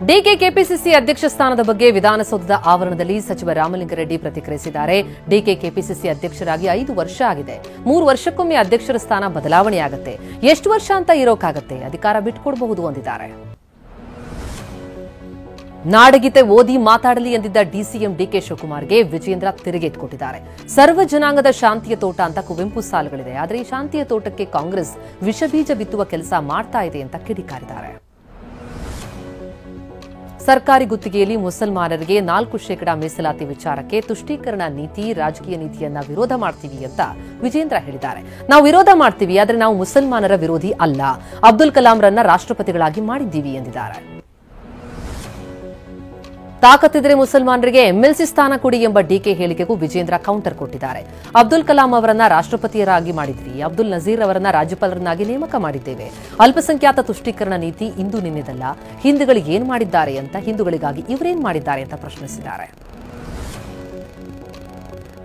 DK KPCC ಅಧ್ಯಕ್ಷ ಸ್ಥಾನದ ಬಗ್ಗೆ ವಿಧಾನಸೌಧದ ಆವರಣದಲ್ಲಿ ಸಚಿವ ರಾಮಲಿಂಗಾರೆಡ್ಡಿ ಪ್ರತಿಕ್ರಿಯಿಸಿದ್ದಾರೆ. ಡಿಕೆ ಕೆಪಿಸಿಸಿ ಅಧ್ಯಕ್ಷರಾಗಿ 5 ವರ್ಷ ಆಗಿದೆ. 3 ವರ್ಷಕ್ಕೊಮ್ಮೆ ಅಧ್ಯಕ್ಷರ ಸ್ಥಾನ ಬದಲಾವಣೆಯಾಗುತ್ತೆ. ಎಷ್ಟು ವರ್ಷ ಅಂತ ಇರೋಕ್ಕಾಗತ್ತೆ, ಅಧಿಕಾರ ಬಿಟ್ಕೊಡಬಹುದು ಅಂದಿದ್ದಾರೆ. ನಾಡಗೀತೆ ಓದಿ ಮಾತಾಡಲಿ ಎಂದಿದ್ದ ಡಿಸಿಎಂ ಡಿಕೆ ಶಿವಕುಮಾರ್ಗೆ ವಿಜೇಂದ್ರ ತಿರುಗೇಟು ಕೊಟ್ಟಿದ್ದಾರೆ. ಸರ್ವ ಜನಾಂಗದ ಶಾಂತಿಯ ತೋಟ ಅಂತ ಕುವೆಂಪು ಸಾಲುಗಳಿದೆ. ಆದರೆ ಈ ಶಾಂತಿಯ ತೋಟಕ್ಕೆ ಕಾಂಗ್ರೆಸ್ ವಿಷಬೀಜ ಬಿತ್ತುವ ಕೆಲಸ ಮಾಡ್ತಾ ಇದೆ ಅಂತ ಕಿಡಿಕಾರಿದ್ದಾರೆ. ಸರ್ಕಾರಿ ಗುತ್ತಿಗೆಯಲ್ಲಿ ಮುಸಲ್ಮಾನರಿಗೆ 4% ಮೀಸಲಾತಿ ವಿಚಾರಕ್ಕೆ ತುಷ್ಟೀಕರಣ ನೀತಿ, ರಾಜಕೀಯ ನೀತಿಯನ್ನ ವಿರೋಧ ಮಾಡ್ತೀವಿ ಅಂತ ವಿಜೇಂದ್ರ ಹೇಳಿದ್ದಾರೆ. ನಾವು ವಿರೋಧ ಮಾಡ್ತೀವಿ, ಆದರೆ ನಾವು ಮುಸಲ್ಮಾನರ ವಿರೋಧಿ ಅಲ್ಲ. ಅಬ್ದುಲ್ ಕಲಾಂರನ್ನ ರಾಷ್ಟ್ರಪತಿಗಳಾಗಿ ಮಾಡಿದ್ದೀವಿ ಎಂದಿದ್ದಾರೆ. ತಾಕತ್ತಿದ್ರೆ ಮುಸಲ್ಮಾನರಿಗೆ ಎಂಎಲ್ಸಿ ಸ್ಥಾನ ಕೊಡಿ ಎಂಬ ಡಿಕೆ ಹೇಳಿಕೆಗೂ ವಿಜೇಂದ್ರ ಕೌಂಟರ್ ಕೊಟ್ಟಿದ್ದಾರೆ. ಅಬ್ದುಲ್ ಕಲಾಂ ಅವರನ್ನ ರಾಷ್ಟ್ರಪತಿಯರಾಗಿ ಮಾಡಿದ್ವಿ, ಅಬ್ದುಲ್ ನಜೀರ್ ಅವರನ್ನ ರಾಜ್ಯಪಾಲರನ್ನಾಗಿ ನೇಮಕ ಮಾಡಿದ್ದೇವೆ. ಅಲ್ಪಸಂಖ್ಯಾತ ತುಷ್ಟೀಕರಣ ನೀತಿ ಇಂದು ನಿನ್ನೆದಲ್ಲ. ಹಿಂದೂಗಳಿಗೆ ಏನ್ ಮಾಡಿದ್ದಾರೆ ಅಂತ, ಹಿಂದೂಗಳಿಗಾಗಿ ಇವರೇನ್ ಮಾಡಿದ್ದಾರೆ ಅಂತ ಪ್ರಶ್ನಿಸಿದ್ದಾರೆ.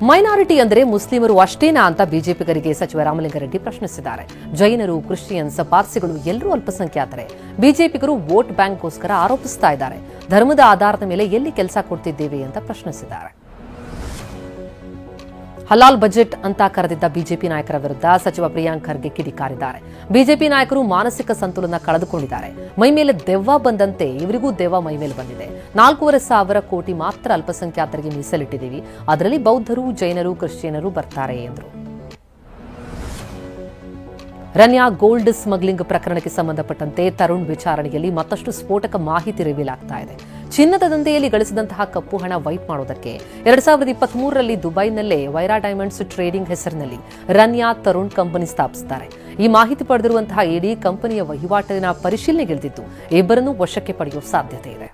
ಮೈನಾರಿಟಿ ಅಂದರೆ ಮುಸ್ಲಿಮರು ಅಷ್ಟೇನಾ ಅಂತ ಬಿಜೆಪಿಗರಿಗೆ ಸಚಿವ ರಾಮಲಿಂಗಾರೆಡ್ಡಿ ಪ್ರಶ್ನಿಸಿದ್ದಾರೆ. ಜೈನರು, ಕ್ರಿಶ್ಚಿಯನ್ಸ್, ಪಾರ್ಸಿಗಳು ಎಲ್ಲರೂ ಅಲ್ಪಸಂಖ್ಯಾತರೇ. ಬಿಜೆಪಿಗರು ವೋಟ್ ಬ್ಯಾಂಕ್ಗೋಸ್ಕರ ಆರೋಪಿಸ್ತಾ ಇದ್ದಾರೆ. ಧರ್ಮದ ಆಧಾರದ ಮೇಲೆ ಎಲ್ಲಿ ಕೆಲಸ ಕೊಡ್ತಿದ್ದೇವೆ ಅಂತ ಪ್ರಶ್ನಿಸಿದ್ದಾರೆ. ಹಲಾಲ್ ಬಜೆಟ್ ಅಂತ ಕರೆದಿದ್ದ ಬಿಜೆಪಿ ನಾಯಕರ ವಿರುದ್ಧ ಸಚಿವ ಪ್ರಿಯಾಂಕ್ ಖರ್ಗೆ ಕಿಡಿಕಾರಿದ್ದಾರೆ. ಬಿಜೆಪಿ ನಾಯಕರು ಮಾನಸಿಕ ಸಂತುಲನ ಕಳೆದುಕೊಂಡಿದ್ದಾರೆ. ಮೈಮೇಲೆ ದೆವ್ವ ಬಂದಂತೆ ಇವರಿಗೂ ದೆವ್ವ ಮೈಮೇಲೆ ಬಂದಿದೆ. 4,500 ಕೋಟಿ ಮಾತ್ರ ಅಲ್ಪಸಂಖ್ಯಾತರಿಗೆ ಮೀಸಲಿಟ್ಟಿದ್ದೀವಿ. ಅದರಲ್ಲಿ ಬೌದ್ಧರು, ಜೈನರು, ಕ್ರಿಶ್ಚಿಯನರು ಬರ್ತಾರೆ ಎಂದರು. ರನ್ಯಾ ಗೋಲ್ಡ್ ಸ್ಮಗ್ಲಿಂಗ್ ಪ್ರಕರಣಕ್ಕೆ ಸಂಬಂಧಪಟ್ಟಂತೆ ತರುಣ್ ವಿಚಾರಣೆಯಲ್ಲಿ ಮತ್ತಷ್ಟು ಸ್ಫೋಟಕ ಮಾಹಿತಿ ರಿವೀಲ್ ಆಗ್ತಾ ಇದೆ. ಚಿನ್ನದ ದಂಧೆಯಲ್ಲಿ ಗಳಿಸಿದಂತಹ ಕಪ್ಪು ಹಣ ವೈಟ್ ಮಾಡೋದಕ್ಕೆ 2023ರಲ್ಲಿ ದುಬೈನಲ್ಲೇ ವೈರಾ ಡೈಮಂಡ್ಸ್ ಟ್ರೇಡಿಂಗ್ ಹೆಸರಿನಲ್ಲಿ ರನ್ಯಾ ತರುಣ್ ಕಂಪನಿ ಸ್ಥಾಪಿಸುತ್ತಾರೆ. ಈ ಮಾಹಿತಿ ಪಡೆದಿರುವಂತಹ ಇಡೀ ಕಂಪನಿಯ ವಹಿವಾಟಿನ ಪರಿಶೀಲನೆಗಿಳಿದಿದ್ದು ಇಬ್ಬರನ್ನೂ ವಶಕ್ಕೆ ಪಡೆಯುವ ಸಾಧ್ಯತೆ ಇದೆ.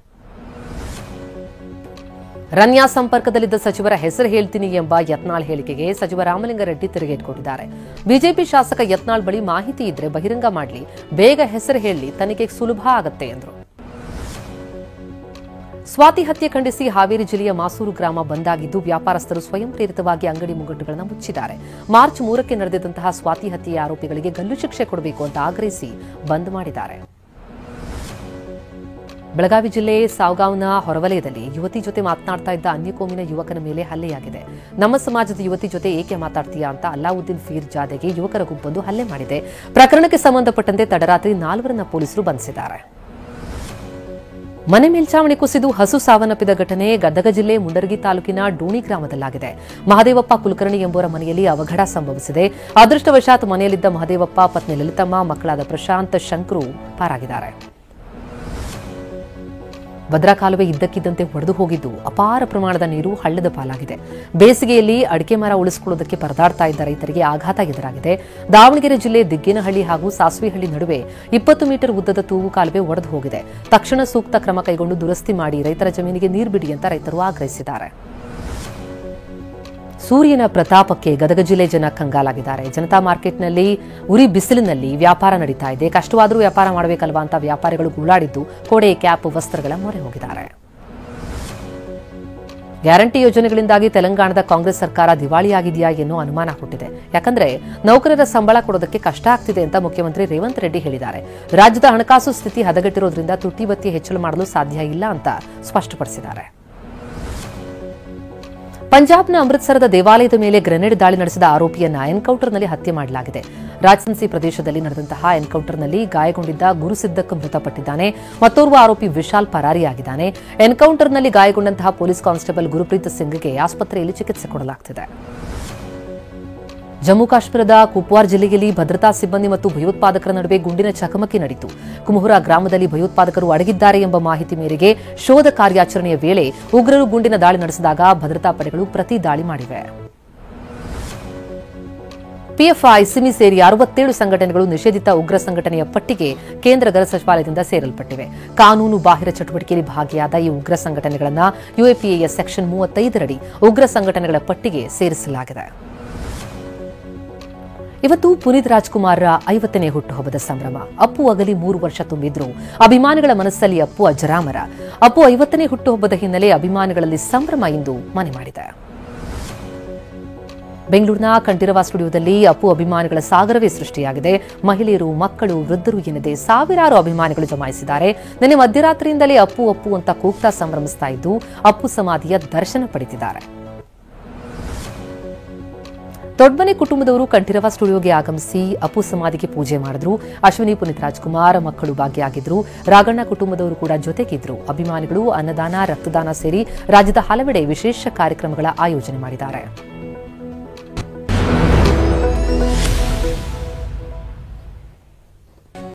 ರನ್ಯಾ ಸಂಪರ್ಕದಲ್ಲಿದ್ದ ಸಚಿವರ ಹೆಸರು ಹೇಳ್ತೀನಿ ಎಂಬ ಯತ್ನಾಳ್ ಹೇಳಿಕೆಗೆ ಸಚಿವ ರಾಮಲಿಂಗಾರೆಡ್ಡಿ ತಿರುಗೇಟು ಕೊಟ್ಟಿದ್ದಾರೆ. ಬಿಜೆಪಿ ಶಾಸಕ ಯತ್ನಾಳ್ ಬಳಿ ಮಾಹಿತಿ ಇದ್ರೆ ಬಹಿರಂಗ ಮಾಡಲಿ, ಬೇಗ ಹೆಸರು ಹೇಳಿ, ತನಿಖೆಗೆ ಸುಲಭ ಆಗತ್ತೆ ಎಂದರು. ಸ್ವಾತಿ ಹತ್ಯೆ ಖಂಡಿಸಿ ಹಾವೇರಿ ಜಿಲ್ಲೆಯ ಮಾಸೂರು ಗ್ರಾಮ ಬಂದಾಗಿದ್ದು ವ್ಯಾಪಾರಸ್ಥರು ಸ್ವಯಂ ಪ್ರೇರಿತವಾಗಿ ಅಂಗಡಿ ಮುಂಗಟ್ಟುಗಳನ್ನು ಮುಚ್ಚಿದ್ದಾರೆ. ಮಾರ್ಚ್ 3ಕ್ಕೆ ನಡೆದಿದ್ದಂತಹ ಸ್ವಾತಿ ಹತ್ಯೆಯ ಆರೋಪಿಗಳಿಗೆ ಗಲ್ಲು ಶಿಕ್ಷೆ ಕೊಡಬೇಕು ಅಂತ ಆಗ್ರಹಿಸಿ ಬಂದ್ ಮಾಡಿದ್ದಾರೆ. ಬೆಳಗಾವಿ ಜಿಲ್ಲೆ ಸಾವಗಾವ್ನ ಹೊರವಲಯದಲ್ಲಿ ಯುವತಿ ಜೊತೆ ಮಾತನಾಡ್ತಾ ಇದ್ದ ಅನ್ಯಕೋಮಿನ ಯುವಕನ ಮೇಲೆ ಹಲ್ಲೆಯಾಗಿದೆ. ನಮ್ಮ ಸಮಾಜದ ಯುವತಿ ಜೊತೆ ಏಕೆ ಮಾತಾಡ್ತೀಯಾ ಅಂತ ಅಲ್ಲಾವುದ್ದೀನ್ ಫೀರ್ ಜಾದೆಗೆ ಯುವಕರ ಗುಂಪೊಂದು ಹಲ್ಲೆ ಮಾಡಿದೆ. ಪ್ರಕರಣಕ್ಕೆ ಸಂಬಂಧಪಟ್ಟಂತೆ ತಡರಾತ್ರಿ 4 ಪೊಲೀಸರು ಬಂಧಿಸಿದ್ದಾರೆ. ಮನೆ ಮೇಲ್ಚಾವಣಿ ಕುಸಿದು ಹಸು ಸಾವನ್ನಪ್ಪಿದ ಘಟನೆ ಗದಗ ಜಿಲ್ಲೆ ಮುಂಡರಗಿ ತಾಲೂಕಿನ ಡೋಣಿ ಗ್ರಾಮದಲ್ಲಾಗಿದೆ. ಮಹದೇವಪ್ಪ ಕುಲಕರ್ಣಿ ಎಂಬುವರ ಮನೆಯಲ್ಲಿ ಅವಘಡ ಸಂಭವಿಸಿದೆ. ಅದೃಷ್ಟವಶಾತ್ ಮನೆಯಲ್ಲಿದ್ದ ಮಹದೇವಪ್ಪ, ಪತ್ನಿ ಲಲಿತಮ್ಮ, ಮಕ್ಕಳಾದ ಪ್ರಶಾಂತ್, ಶಂಕರು ಪಾರಾಗಿದ್ದಾರೆ. ಭದ್ರಾ ಕಾಲುವೆ ಇದ್ದಕ್ಕಿದ್ದಂತೆ ಒಡೆದು ಹೋಗಿದ್ದು ಅಪಾರ ಪ್ರಮಾಣದ ನೀರು ಹಳ್ಳದ ಪಾಲಾಗಿದೆ. ಬೇಸಿಗೆಯಲ್ಲಿ ಅಡಿಕೆ ಮರ ಉಳಿಸಿಕೊಳ್ಳುವುದಕ್ಕೆ ಪರದಾಡ್ತಾ ಇದ್ದ ರೈತರಿಗೆ ಆಘಾತ ಎದುರಾಗಿದೆ. ದಾವಣಗೆರೆ ಜಿಲ್ಲೆ ದಿಗ್ಗೇನಹಳ್ಳಿ ಹಾಗೂ ಸಾಸ್ವಿಹಳ್ಳಿ ನಡುವೆ 20 ಮೀಟರ್ ಉದ್ದದ ತೂಗು ಕಾಲುವೆ ಒಡೆದು ಹೋಗಿದೆ. ತಕ್ಷಣ ಸೂಕ್ತ ಕ್ರಮ ಕೈಗೊಂಡು ದುರಸ್ತಿ ಮಾಡಿ ರೈತರ ಜಮೀನಿಗೆ ನೀರು ಬಿಡಿ ಅಂತ ರೈತರು ಆಗ್ರಹಿಸಿದ್ದಾರೆ. ಸೂರ್ಯನ ಪ್ರತಾಪಕ್ಕೆ ಗದಗ ಜಿಲ್ಲೆ ಜನ ಕಂಗಾಲಾಗಿದ್ದಾರೆ. ಜನತಾ ಮಾರ್ಕೆಟ್ನಲ್ಲಿ ಉರಿ ಬಿಸಿಲಿನಲ್ಲಿ ವ್ಯಾಪಾರ ನಡೀತಾ ಇದೆ. ಕಷ್ಟವಾದರೂ ವ್ಯಾಪಾರ ಮಾಡಬೇಕಲ್ವಾ ಅಂತ ವ್ಯಾಪಾರಿಗಳು ಗುಳ್ಳಾಡಿದ್ದು ಕೊಡೆ, ಕ್ಯಾಪ್, ವಸ್ತ್ರಗಳ ಮೊರೆ ಹೋಗಿದ್ದಾರೆ. ಗ್ಯಾರಂಟಿ ಯೋಜನೆಗಳಿಂದಾಗಿ ತೆಲಂಗಾಣದ ಕಾಂಗ್ರೆಸ್ ಸರ್ಕಾರ ದಿವಾಳಿಯಾಗಿದೆಯಾ ಎನ್ನೋ ಅನುಮಾನ ಹುಟ್ಟಿದೆ. ಯಾಕಂದ್ರೆ ನೌಕರರ ಸಂಬಳ ಕೊಡೋದಕ್ಕೆ ಕಷ್ಟ ಆಗ್ತಿದೆ ಅಂತ ಮುಖ್ಯಮಂತ್ರಿ ರೇವಂತ್ ರೆಡ್ಡಿ ಹೇಳಿದ್ದಾರೆ. ರಾಜ್ಯದ ಹಣಕಾಸು ಸ್ಥಿತಿ ಹದಗೆಟ್ಟಿರೋದ್ರಿಂದ ತುಟ್ಟಿ ಭತ್ಯೆ ಹೆಚ್ಚಳ ಮಾಡಲು ಸಾಧ್ಯ ಇಲ್ಲ ಅಂತ ಸ್ಪಷ್ಟಪಡಿಸಿದ್ದಾರೆ. ಪಂಜಾಬ್ನ ಅಮೃತಸರದ ದೇವಾಲಯದ ಮೇಲೆ ಗ್ರೆನೇಡ್ ದಾಳಿ ನಡೆಸಿದ ಆರೋಪಿಯನ್ನ ಎನ್ಕೌಂಟರ್ನಲ್ಲಿ ಹತ್ಯೆ ಮಾಡಲಾಗಿದೆ. ರಾಜಸನ್ಸಿ ಪ್ರದೇಶದಲ್ಲಿ ನಡೆದಂತಹ ಎನ್ಕೌಂಟರ್ನಲ್ಲಿ ಗಾಯಗೊಂಡಿದ್ದ ಗುರುಸಿದ್ದಕ್ ಮೃತಪಟ್ಟಿದ್ದಾನೆ. ಮತ್ತೋರ್ವ ಆರೋಪಿ ವಿಶಾಲ್ ಪರಾರಿಯಾಗಿದ್ದಾನೆ. ಎನ್ಕೌಂಟರ್ನಲ್ಲಿ ಗಾಯಗೊಂಡಂತಹ ಪೊಲೀಸ್ ಕಾನ್ಸ್ಟೇಬಲ್ ಗುರುಪ್ರೀತ್ ಸಿಂಗ್ಗೆ ಆಸ್ಪತ್ರೆಯಲ್ಲಿ ಚಿಕಿತ್ಸೆ ಕೊಡಲಾಗುತ್ತಿದೆ. ಜಮ್ಮು ಕಾಶ್ಮೀರದ ಕುಪ್ವಾರ್ ಜಿಲ್ಲೆಯಲ್ಲಿ ಭದ್ರತಾ ಸಿಬ್ಬಂದಿ ಮತ್ತು ಭಯೋತ್ಪಾದಕರ ನಡುವೆ ಗುಂಡಿನ ಚಕಮಕಿ ನಡೆಯಿತು. ಕುಮಹುರಾ ಗ್ರಾಮದಲ್ಲಿ ಭಯೋತ್ಪಾದಕರು ಅಡಗಿದ್ದಾರೆ ಎಂಬ ಮಾಹಿತಿ ಮೇರೆಗೆ ಶೋಧ ಕಾರ್ಯಾಚರಣೆಯ ವೇಳೆ ಉಗ್ರರು ಗುಂಡಿನ ದಾಳಿ ನಡೆಸಿದಾಗ ಭದ್ರತಾ ಪಡೆಗಳು ಪ್ರತಿ ದಾಳಿ ಮಾಡಿವೆ. ಪಿಎಫ್ಐ, ಸಿಮಿ ಸೇರಿ 67 ಸಂಘಟನೆಗಳು ನಿಷೇಧಿತ ಉಗ್ರ ಸಂಘಟನೆಯ ಪಟ್ಟಿಗೆ ಕೇಂದ್ರ ಗೃಹ ಸಚಿವಾಲಯದಿಂದ ಸೇರಲ್ಪಟ್ಟಿವೆ. ಕಾನೂನು ಬಾಹಿರ ಚಟುವಟಿಕೆಯಲ್ಲಿ ಭಾಗಿಯಾದ ಈ ಉಗ್ರ ಸಂಘಟನೆಗಳನ್ನು ಯುಎಪಿಎಯ ಸೆಕ್ಷನ್ 35 ರಡಿ ಉಗ್ರ ಸಂಘಟನೆಗಳ ಪಟ್ಟಿಗೆ ಸೇರಿಸಲಾಗಿದೆ. ಇವತ್ತು ಪುನೀತ್ ರಾಜ್ಕುಮಾರ್ 50ನೇ ಹುಟ್ಟುಹಬ್ಬದ ಸಂಭ್ರಮ. ಅಪ್ಪು ಅಗಲಿ 3 ವರ್ಷ ತುಂಬಿದ್ರು ಅಭಿಮಾನಿಗಳ ಮನಸ್ಸಲ್ಲಿ ಅಪ್ಪು ಅಜರಾಮರ. ಅಪ್ಪು 50ನೇ ಹುಟ್ಟುಹಬ್ಬದ ಹಿನ್ನೆಲೆ ಅಭಿಮಾನಿಗಳಲ್ಲಿ ಸಂಭ್ರಮ ಇಂದು ಮನೆ ಮಾಡಿದೆ. ಬೆಂಗಳೂರಿನ ಕಂಠೀರವ ಸ್ಟುಡಿಯೋದಲ್ಲಿ ಅಪ್ಪು ಅಭಿಮಾನಿಗಳ ಸಾಗರವೇ ಸೃಷ್ಟಿಯಾಗಿದೆ. ಮಹಿಳೆಯರು, ಮಕ್ಕಳು, ವೃದ್ಧರು ಎನ್ನದೆ ಸಾವಿರಾರು ಅಭಿಮಾನಿಗಳು ಜಮಾಯಿಸಿದ್ದಾರೆ. ನಿನ್ನೆ ಮಧ್ಯರಾತ್ರಿಯಿಂದಲೇ ಅಪ್ಪು ಅಪ್ಪು ಅಂತ ಕೂಗ್ತಾ ಸಂಭ್ರಮಿಸ್ತಾ ಇದ್ದು ಅಪ್ಪು ಸಮಾಧಿಯ ದರ್ಶನ ಪಡೆದಿದ್ದಾರೆ. ದೊಡ್ಡಮನೆ ಕುಟುಂಬದವರು ಕಂಠೀರವ ಸ್ಟುಡಿಯೋಗೆ ಆಗಮಿಸಿ ಅಪ್ಪು ಸಮಾಧಿಗೆ ಪೂಜೆ ಮಾಡಿದ್ರು. ಅಶ್ವಿನಿ ಪುನೀತ್ ರಾಜ್ಕುಮಾರ್ ಮಕ್ಕಳು ಭಾಗಿಯಾಗಿದ್ರು. ರಾಘಣ್ಣ ಕುಟುಂಬದವರು ಕೂಡ ಜೊತೆಗಿದ್ರು. ಅಭಿಮಾನಿಗಳು ಅನ್ನದಾನ, ರಕ್ತದಾನ ಸೇರಿ ರಾಜ್ಯದ ಹಲವೆಡೆ ವಿಶೇಷ ಕಾರ್ಯಕ್ರಮಗಳ ಆಯೋಜನೆ ಮಾಡಿದ್ದಾರೆ.